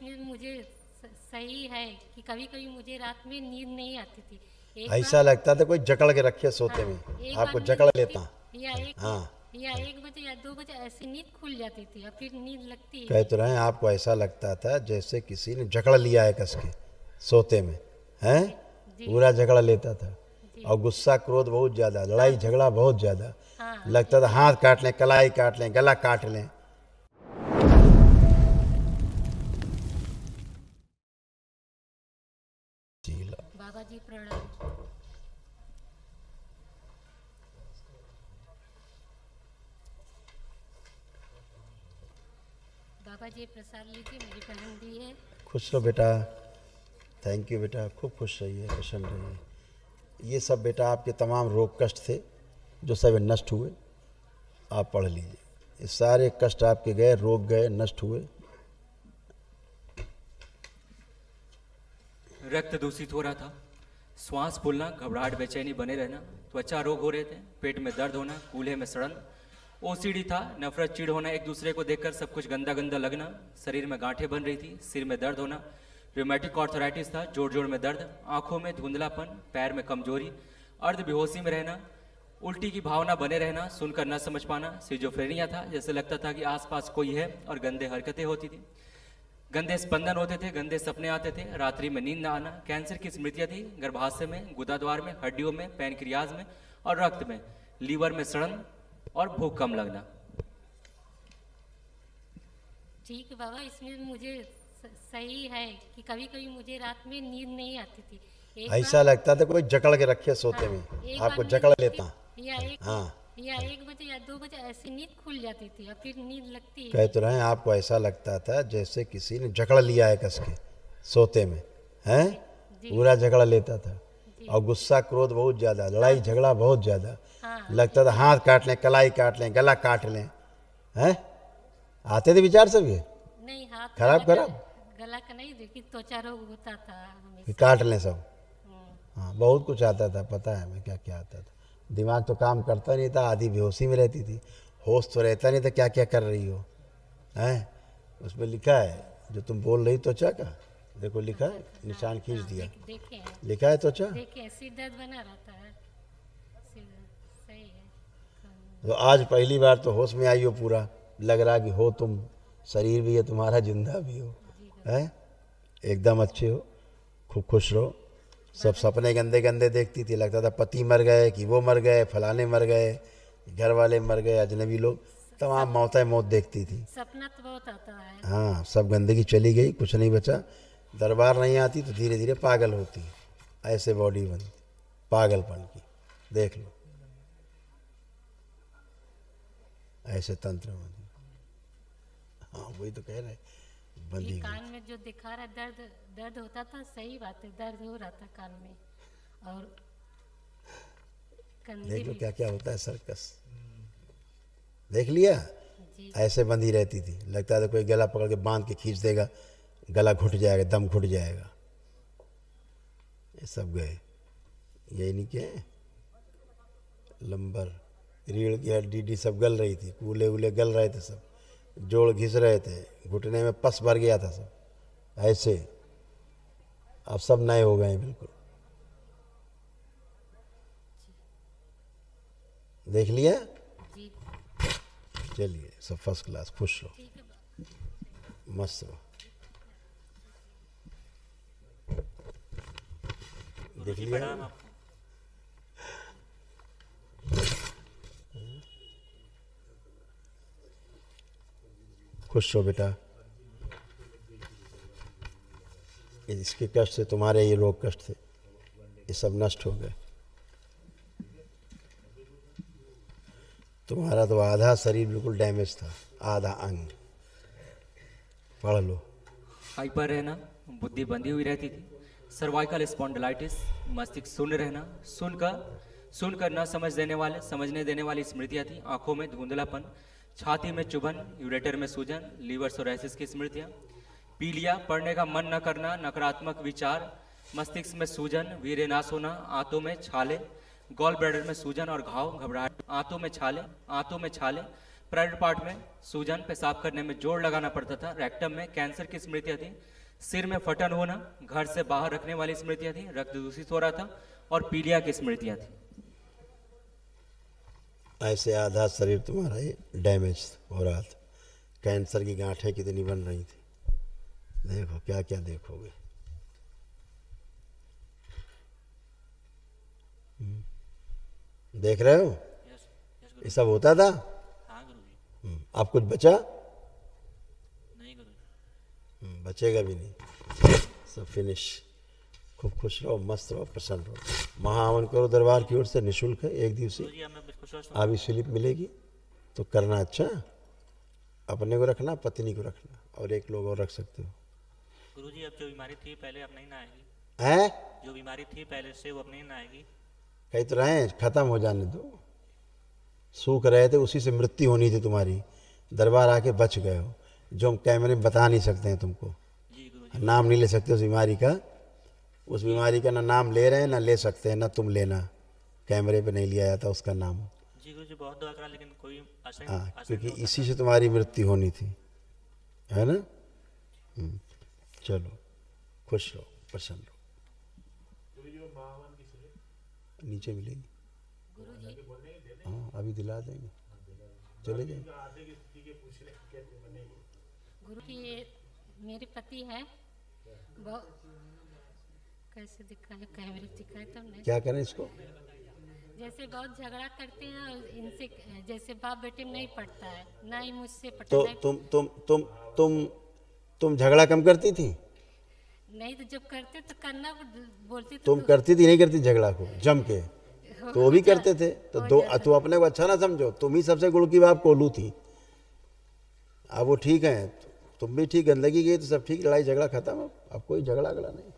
इसमें मुझे सही है कि कभी कभी मुझे रात में नींद नहीं आती थी। एक ऐसा लगता था कोई जकड़ के रखे सोते में, हाँ, एक बार आपको नींद जकड़ लगती लेता। या एक हाँ, या 1 बजे या 2 बजे ऐसी नींद खुल जाती थी और फिर नींद लगती ही कह नहीं तो रहे हैं आपको ऐसा लगता था जैसे किसी ने जकड़ लिया है कस के सोते में, हैं? जी जी पूरा जकड़ लेता था। जी। और गुस्सा क्रोध बहुत ज़्यादा, हाँ लड़ाई झगड़ा बहुत ज़्यादा। हाँ जी लगता था हाथ काट लें, कलाई काट लें, गला काट लें। जी लो। बाबा जी प्रणाम। बाबा जी प्रसाद लीजिए, मेरी बहन दी है। खुश रहो बेटा। थैंक यू बेटा, खूब खुश रहिए, प्रसन्न रहिए। ये सब बेटा आपके तमाम रोग कष्ट थे जो सब नष्ट हुए, आप पढ़ लीजिए। ये सारे कष्ट आपके गए, रोग गए, नष्ट हुए। रक्त दूषित हो रहा था, श्वास फूलना, घबराहट, बेचैनी बने रहना, त्वचा रोग हो रहे थे, पेट में दर्द होना, कूल्हे में सड़न, ओसीडी था, नफरत, चिढ़ होना, एक दूसरे को देखकर सब कुछ गंदा गंदा लगना, शरीर में गांठें बन रही थी, सिर में दर्द होना, रूमेटिक आर्थराइटिस था, जोड़ जोड़ में दर्द, आंखों में धुंधलापन, पैर में कमजोरी, अर्ध बेहोशी में रहना, उल्टी की भावना बने रहना, सुनकर न समझ पाना, सिजोफ्रेनिया था, जैसे लगता था कि आसपास कोई है और गंदे हरकतें होती थी, गंदे स्पंदन होते थे, गंदे सपने आते थे, रात्रि में नींद न आना, कैंसर की स्मृतियां थी, गर्भाशय में, गुदाद्वार में, हड्डियों में, पैनक्रियाज में और रक्त में, लीवर में सड़न और भूख कम लगना। ठीक है बाबा, इसमें मुझे सही है कि कभी कभी मुझे रात में नींद नहीं आती थी। एक ऐसा लगता था कोई जकड़ के रखे सोते हाँ, में, एक बार आपको नींद जकड़ लगती लेता। हाँ, या 1 बजे या 2 बजे ऐसी नींद खुल जाती थी और फिर नींद लगती ही कह नहीं। तो रहे हैं आपको ऐसा लगता था जैसे किसी ने जकड़ लिया है कस के सोते में, हैं? जी जी पूरा जकड़ लेता था। जी। और गुस्सा क्रोध बहुत ज़्यादा, लड़ाई झगड़ा बहुत ज़्यादा। हाँ लगता था हाथ काट लें, कलाई काट लें, गला काट लें, हैं? आते थे विचार सब ये नहीं, हाथ खराब खराब गला का नहीं, लेकिन त्वचा रोग होता था कि हमेशा। काट लें सब। हम्म, हाँ, बहुत कुछ आता था, पता है हमें क्या क्या आता था। दिमाग तो काम करता नहीं था, आधी बेहोशी में रहती थी, होश तो रहता नहीं था क्या क्या कर रही हो, हैं? उसमें लिखा है जो तुम बोल रही त्वचा का, देखो लिखा है, निशान खींच हाँ, दिया, देखे हैं लिखा है त्वचा। देखे हैं, सिर दर्द बना रहता है। सिर सही है। तो आज पहली बार तो होश में आई हो पूरा, लग रहा कि हो तुम, शरीर भी है तुम्हारा, जिंदा भी हो, हैं? एकदम अच्छे हो, खूब खुश रहो। सब सपने गंदे गंदे देखती थी, लगता था पति मर गए कि वो मर गए, फलाने मर गए, घर वाले मर गए, अजनबी लोग, तमाम मौतें मौत देखती थी। सपना तो बहुत आता है। हाँ, सब गंदगी चली गई, कुछ नहीं बचा। दरबार नहीं आती तो धीरे धीरे पागल होती, ऐसे बॉडी बनती, पागलपन की, देख लो, ऐसे तंत्र बंदी। हाँ, वही तो कह रहे, ये बंदी हुई। कान में जो दिखा रहा दर्द दर्द होता था, सही बात है, दर्द हो रहा था कान में। और कंधे देख लो भी। क्या क्या होता है सर्कस, देख लिया। जी ऐसे बंधी रहती थी, लगता था कोई गला पकड़ के बांध के खींच देगा, गला घुट जाएगा, दम घुट जाएगा। ये सब गए, यही नहीं क्या लंबर, रीढ़ की हड्डी सब गल रही थी, कूले वूले गल रहे थे सब, जोड़ घिस रहे थे, घुटने में पस भर गया था सब, ऐसे अब सब नए हो गए हैं बिल्कुल। देख लिया। जी चलिए, सब फर्स्ट क्लास, खुश रहो, ठीक है। मस्त रहो। देख लिया। खुश रहो बेटा, इसके कष्ट से, तुम्हारे ये रोग कष्ट थे, ये सब नष्ट हो गए। तुम्हारा तो आधा शरीर बिल्कुल डैमेज था, आधा अंग। पढ़ लो। हाइपर रहना, बुद्धि बंधी हुई रहती थी, सर्वाइकल स्पॉन्डिलाइटिस, मस्तिष्क शून्य रहना, सुनकर न समझने देने वाली स्मृतियाँ थी, आंखों में धुंधलापन, छाती में चुभन, यूरेटर में सूजन, लीवर सोराइसिस की स्मृतियाँ, पीलिया, पढ़ने का मन न करना, नकारात्मक विचार, मस्तिष्क में सूजन, वीर्य नाश होना, आंतों में छाले, गॉल ब्लैडर में सूजन और घाव, घबराहट, आंतों में छाले, प्राइवेट पार्ट में सूजन पेशाब करने में जोर लगाना पड़ता था। रेक्टम में कैंसर की स्मृतियां थी। सिर में फटन होना, घर से बाहर रखने वाली स्मृतियां थी। रक्त दूषित हो रहा था और पीलिया की स्मृतियां थी। ऐसे आधा शरीर तुम्हारा ये डैमेज हो रहा था। कैंसर की गांठें कितनी बन रही थी, देखो क्या क्या देखोगे। देख रहे हो ये सब होता था। हाँ गुरुजी। अब कुछ बचा? नहीं गुरुजी। बचेगा भी नहीं, सब फिनिश। खूब खुश रहो, मस्त रहो, प्रसन्न रहो। महाहवन करो दरबार की ओर से, निःशुल्क है, एक दिवसीय। अभी स्लिप मिलेगी तो करना। अच्छा, अपने को रखना, पत्नी को रखना, और एक लोग और रख सकते हो। गुरुजी अब जो बीमारी थी पहले अब नहीं ना आएगी। हैं? जो बीमारी थी पहले से वो अब नहीं ना आएगी। कहीं तो रहे, खत्म हो जाने दो। सूख रहे थे, उसी से मृत्यु होनी थी तुम्हारी। दरबार आके बच गए हो, जो हम कैमरे में बता नहीं सकते हैं तुमको। जी गुरुजी। नाम नहीं ले सकते उस बीमारी का। उस बीमारी का ना नाम ले रहे हैं, ना ले सकते हैं, ना तुम लेना। कैमरे पे नहीं लिया जाता उसका नाम। जी गुरुजी बहुत दवा करा लेकिन कोई असर हाँ, असर क्योंकि नहीं होता। इसी से तुम्हारी मृत्यु होनी थी, है ना। चलो, खुश रहो, प्रसन्न रहो। नीचे मिलेगी। हाँ, अभी दिला देंगे, चले जाए। गुरु की ये मेरे पति है, बहुत कैसे दिखाए, कैमरे दिखाए तब नहीं। क्या करें इसको? जैसे बहुत झगड़ा करते हैं और इनसे, जैसे बाप बेटे में नहीं पड़ता है, ना ही मुझसे पड़ता तो नहीं। तुम झगड़ा कम करती थी? नहीं तो जब करते तो करना बोलते तो तुम करती थी नहीं करती झगड़ा को जम के? तो वो भी करते थे। तो तू अपने को अच्छा ना समझो, तुम ही सबसे गुड़ की बाप कोलू थी। अब वो ठीक है, तुम भी ठीक, गंदगी गई तो सब ठीक, लड़ाई झगड़ा खत्म। अब कोई झगड़ा नहीं।